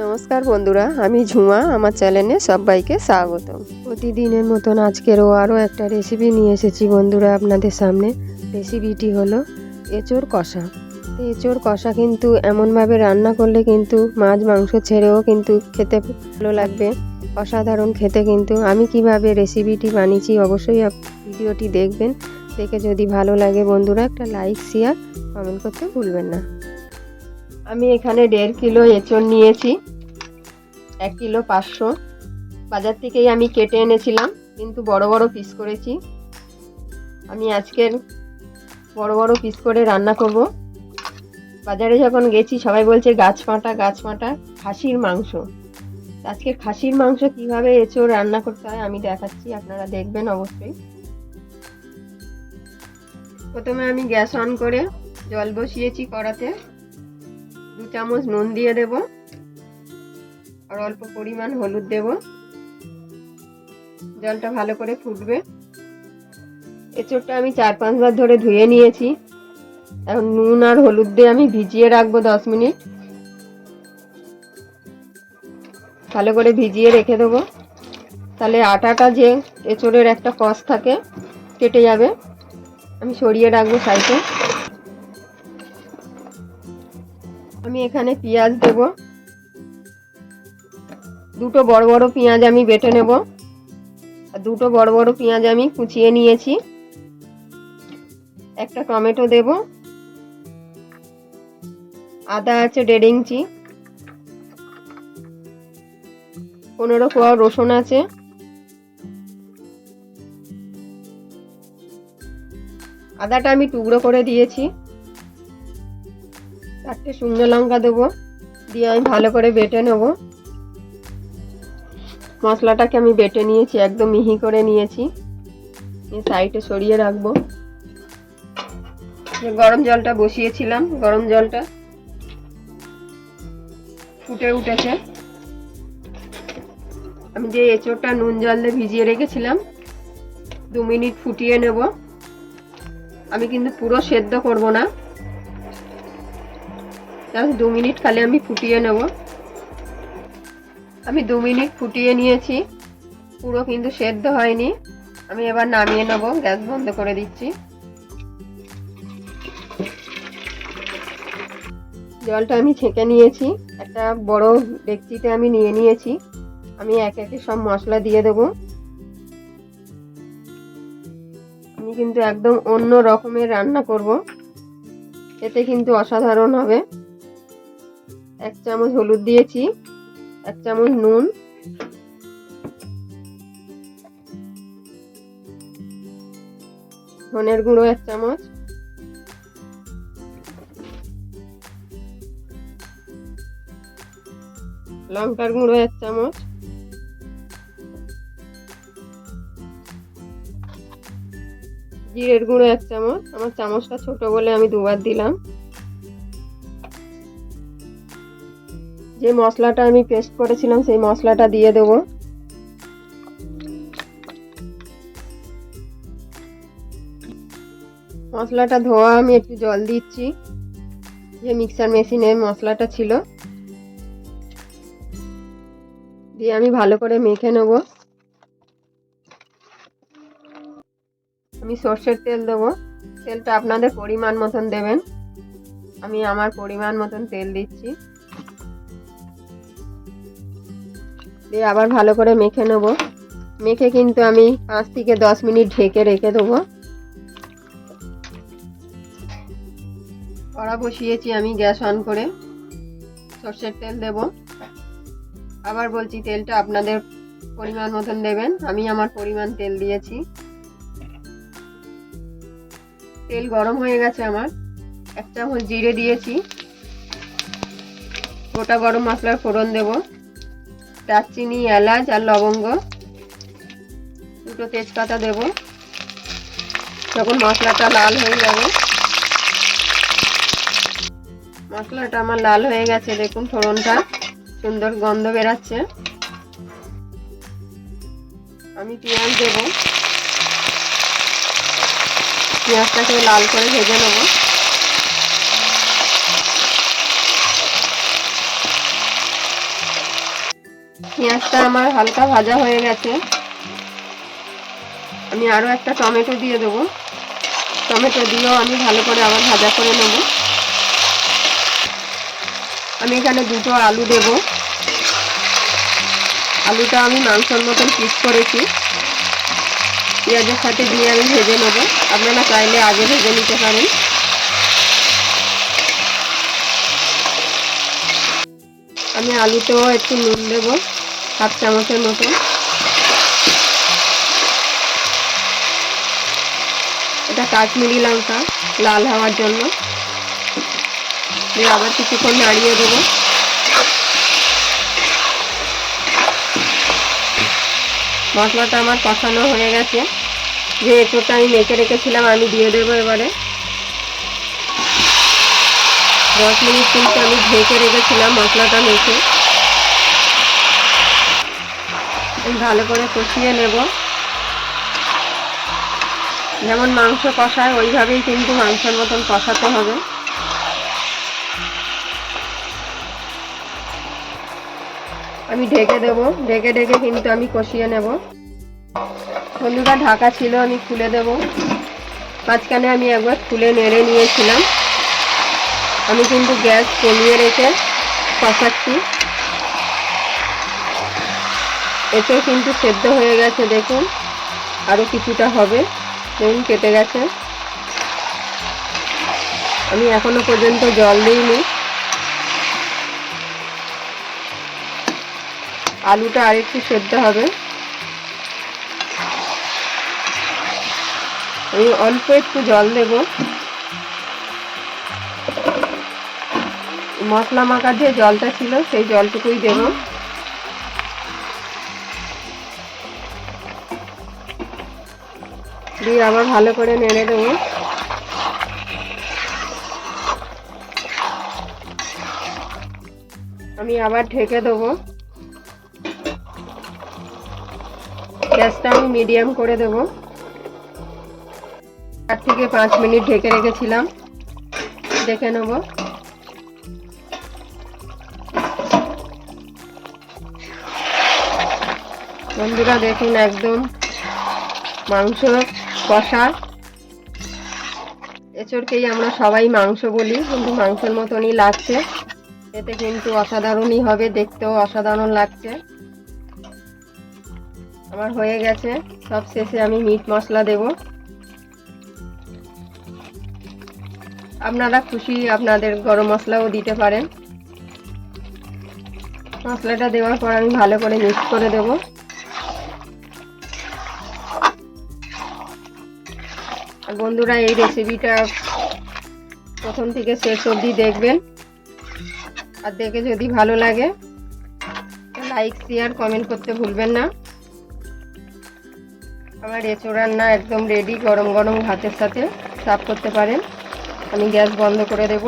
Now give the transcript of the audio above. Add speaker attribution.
Speaker 1: নমস্কার বন্ধুরা, আমি ঝুমা। আমার চ্যানেলে সবাইকে স্বাগত। প্রতিদিনের মতন আজকেরও আরও একটা রেসিপি নিয়ে এসেছি বন্ধুরা আপনাদের সামনে। রেসিপিটি হলো এঁচোড় কষা। তো এঁচোড় কষা কিন্তু এমনভাবে রান্না করলে কিন্তু মাছ মাংস ছেড়েও কিন্তু খেতে ভালো লাগবে, অসাধারণ খেতে। কিন্তু আমি কিভাবে রেসিপিটি বানিয়েছি অবশ্যই ভিডিওটি দেখবেন। দেখে যদি ভালো লাগে বন্ধুরা একটা লাইক শেয়ার কমেন্ট করতে ভুলবেন না। আমি এখানে 1.5 কিলো এঁচোড় নিয়েছি, 1 কিলো 500। বাজার থেকেই আমি কেটে এনেছিলাম, কিন্তু বড় বড় পিস করেছি। আমি আজকের বড় বড় পিস করে রান্না করব। বাজারে যখন গেছি সবাই বলছে গাছ পাঁটা খাসির মাংস। আজকে খাসির মাংস কিভাবে এঁচোড় রান্না করতে হয় আমি দেখাচ্ছি, আপনারা দেখবেন অবশ্যই। প্রথমে আমি গ্যাস অন করে জল বসিয়েছি কড়াতে। 2 চামচ নুন দিয়ে দেব আর অল্প পরিমাণ হলুদ দেব। জলটা ভালো করে ফুটবে। এঁচোড়টা আমি 4-5 বার ধরে ধুয়ে নিয়েছি। এখন নুন আর হলুদ দিয়ে আমি ভিজিয়ে রাখবো 10 মিনিট। ভালো করে ভিজিয়ে রেখে দেবো, তাহলে আটাটা যে এঁচোড়ের একটা কষ থাকে কেটে যাবে। আমি সরিয়ে রাখবো সাইডে। আমি এখানে পেঁয়াজ দেব। 2টো বড় বড় পেঁয়াজ আমি বেটে নেব, আর 2টো বড় বড় পেঁয়াজ আমি কুচিয়ে নিয়েছি। একটা টমেটো দেব। আদা আছে 1.5 ইঞ্চি। 15 কোয়া রসুন আছে। আদাটা আমি টুকরো করে দিয়েছি। 4টে শুকনো লঙ্কা দেবো, দিয়ে আমি ভালো করে বেটে নেব। মশলাটাকে আমি বেটে নিয়েছি, একদম মিহি করে নিয়েছি। সাইডে সরিয়ে রাখবো। গরম জলটা বসিয়েছিলাম, গরম জলটা ফুটে উঠেছে। আমি যে এঁচোড়টা নুন জল দিয়ে ভিজিয়ে রেখেছিলাম 2 মিনিট ফুটিয়ে নেব। আমি কিন্তু পুরো সেদ্ধ করব না, জাস্ট 2 মিনিট খালি আমি ফুটিয়ে নেব। আমি 2 মিনিট ফুটিয়ে নিয়েছি, পুরো কিন্তু সেদ্ধ হয়নি। আমি এবার নামিয়ে নেব, গ্যাস বন্ধ করে দিচ্ছি। জলটা আমি ছেঁকে নিয়েছি, একটা বড় ডেকচিতে আমি নিয়ে নিয়েছি। আমি এক একে সব মশলা দিয়ে দেব। আমি কিন্তু একদম অন্য রকমের রান্না করব, এতে কিন্তু অসাধারণ হবে। 1 চামচ হলুদ দিয়েছি, 1 চামচ নুন, ধনের গুঁড়ো 1 চামচ, লঙ্কার গুঁড়ো 1 চামচ, জিরের গুঁড়ো 1 চামচ। আমার চামচটা ছোট বলে আমি 2 বার দিলাম। যে মশলাটা আমি পেস্ট করেছিলাম সেই মশলাটা দিয়ে দেব। মশলাটা ধোয়া আমি একটু জল দিচ্ছি, যে মিক্সার মেশিনে মশলাটা ছিল, দিয়ে আমি ভালো করে মেখে নেব। আমি সর্ষের তেল দেবো। তেলটা আপনাদের পরিমাণ মতন দেবেন, আমি আমার পরিমাণ মতন তেল দিচ্ছি। দিয়ে আবার ভালো করে মেখে নেব। মেখে কিন্তু আমি 5 থেকে 10 মিনিট ঢেকে রেখে দেবো। কড়া বসিয়েছি আমি গ্যাস অন করে, সর্ষের তেল দেব। আবার বলছি তেলটা আপনাদের পরিমাণ মতন দেবেন, আমি আমার পরিমাণ তেল দিয়েছি। তেল গরম হয়ে গেছে আমার। 1 চামচ জিরে দিয়েছি। গোটা গরম মশলার ফোড়ন দেব, দারচিনি, এলাচ আর লবঙ্গ, 2টো তেজপাতা দেব। যখন মশলাটা লাল হয়ে যাবে, মশলাটা আমার লাল হয়ে গেছে, দেখুন ফোড়নটা সুন্দর গন্ধ বেরাচ্ছে। আমি পেঁয়াজ দেব, পেঁয়াজটাকে লাল করে ভেজে নেব। পেঁয়াজটা আমার হালকা ভাজা হয়ে গেছে। আমি আরও একটা টমেটো দিয়ে দেবো। টমেটো দিয়েও আমি ভালো করে আবার ভাজা করে নেব। আমি এখানে দুটো আলু দেব। আলুটা আমি মাংসের মতন পিস করেছি, পেঁয়াজের সাথে দিয়ে আমি ভেজে নেব। আপনারা চাইলে আগে ভেজে নিতে পারেন। আমি আলুতেও একটু নুন দেব, 1/2 চামচের মতো। এটা কাশ্মীরি লঙ্কা, লাল হওয়ার জন্য। দিয়ে আবার কিছুক্ষণ নাড়িয়ে দেবো। মশলাটা আমার কষানো হয়ে গেছে। যে এঁচোড়টা আমি মেখে রেখেছিলাম আমি দিয়ে দেবো এবারে। 10 মিনিট কিন্তু আমি ঢেকে রেখেছিলাম মশলাটা মেখে। ভালো করে কষিয়ে নেব। যেমন মাংস কষায় ওইভাবেই কিন্তু মাংসের মতন কষাতে হবে। আমি ঢেকে দেব, ঢেকে ঢেকে কিন্তু আমি কষিয়ে নেব। বন্ধুরা ঢাকা ছিল, আমি খুলে দেব। মাঝখানে আমি একবার খুলে নেড়ে নিয়েছিলাম। আমি কিন্তু গ্যাস কমিয়ে রেখে কষাচ্ছি। এতেও কিন্তু সেদ্ধ হয়ে গেছে, দেখুন আরও কিছুটা হবে। দেখুন কেটে গেছে। আমি এখনো পর্যন্ত জল দিইনি। আলুটা আরেকটু সেদ্ধ হবে। আমি অল্প একটু জল দেব। মশলা মাখার যে জলটা ছিল সেই জলটুকুই দেব। দিয়ে আবার ভালো করে নেড়ে দেবো। আমি আবার ঢেকে দেবো। গ্যাসটা আমি মিডিয়াম করে দেবো। 4 থেকে 5 মিনিট ঢেকে রেখেছিলাম। দেখে নেব। বন্ধুরা দেখুন একদম মাংস কষা। এঁচোড়কেই আমরা সবাই মাংস বলি, কিন্তু মাংসের মতনই লাগছে। এতে কিন্তু অসাধারণই হবে, দেখতেও অসাধারণ লাগছে। আমার হয়ে গেছে। সব শেষে আমি মিট মশলা দেব। আপনারা খুশি আপনাদের গরম মশলাও দিতে পারেন। মশলাটা দেওয়ার পর আমি ভালো করে মিক্স করে দেব। আর বন্ধুরা এই রেসিপিটা প্রথম থেকে শেষ অবধি দেখবেন। আর দেখে যদি ভালো লাগে লাইক শেয়ার কমেন্ট করতে ভুলবেন না। আমার এঁচোড় রান্না একদম রেডি। গরম গরম ভাতের সাথে সার্ভ করতে পারেন। আমি গ্যাস বন্ধ করে দেব।